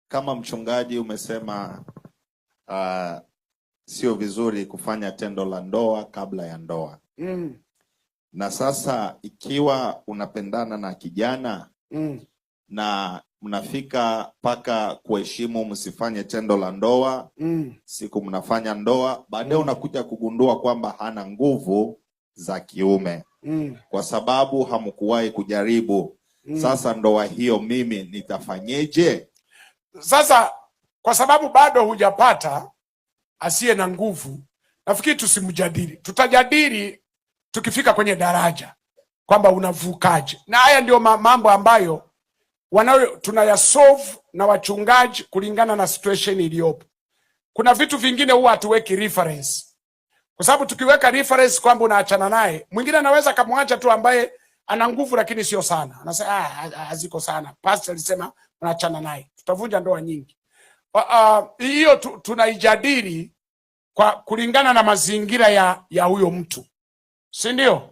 kama mchungaji umesema sio vizuri kufanya tendo la ndoa kabla ya ndoa. Na sasa ikiwa unapendana na kijana na mnafika mpaka kuheshimu msifanye tendo la ndoa, siku mnafanya ndoa, baadaye unakuja kugundua kwamba hana nguvu za kiume kwa sababu hamkuwahi kujaribu. Sasa ndoa hiyo mimi nitafanyeje? Sasa kwa sababu bado hujapata asiye na nguvu, nafikiri tusimjadili. Tutajadili tukifika kwenye daraja kwamba unavukaje. Na haya ndio mambo ambayo tunayasolve na wachungaji kulingana na situation iliyopo. Kuna vitu vingine huwa hatuweki reference, kwa sababu tukiweka reference kwamba unaachana naye, mwingine anaweza kumwacha tu ambaye ana nguvu lakini sio sana. Anasema haziko sana, pastor alisema unaachana naye, tutavunja ndoa nyingi. Hiyo tunaijadili kwa kulingana na mazingira ya huyo mtu, si ndio?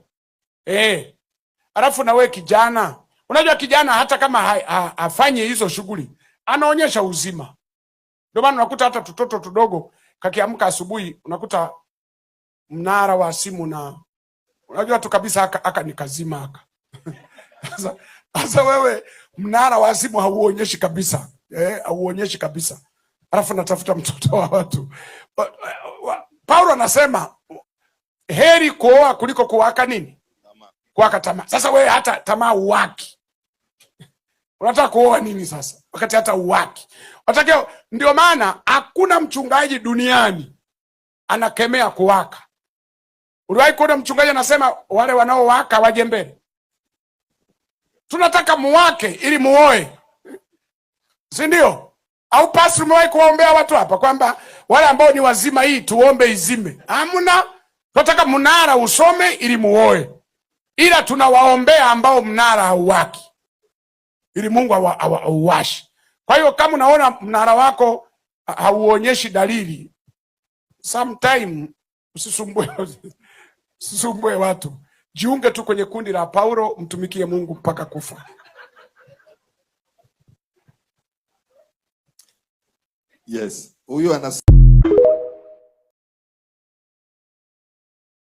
Alafu na wewe kijana, unajua kijana hata kama afanye hizo shughuli anaonyesha uzima. Ndio maana unakuta hata tutoto tudogo kakiamka asubuhi unakuta mnara wa simu, na unajua tu kabisa aka ni kazima aka. Sasa wewe mnara wa simu hauonyeshi kabisa, hauonyeshi kabisa. Alafu natafuta mtoto wa watu. Paulo anasema heri kuoa kuliko kuwaka nini? Kuwaka tamaa. Sasa wewe hata tamaa uwaki. Unataka kuoa nini sasa? Wakati hata uwaki. Unataka, ndio maana hakuna mchungaji duniani anakemea kuwaka. Uliwahi kuona mchungaji anasema wale wanaowaka waje mbele? Tunataka muwake ili muoe. Si ndio? Au pastor umewahi kuwaombea watu hapa kwamba wale ambao ni wazima hii tuombe izime? Hamna. Tunataka mnara usome ili muoe. Ila tunawaombea ambao mnara hauwaki, ili Mungu auwashi. Kwa hiyo kama unaona mnara wako hauonyeshi dalili, sometime usisumbue watu. Jiunge tu kwenye kundi la Paulo, mtumikie Mungu mpaka kufa. Yes. Huyu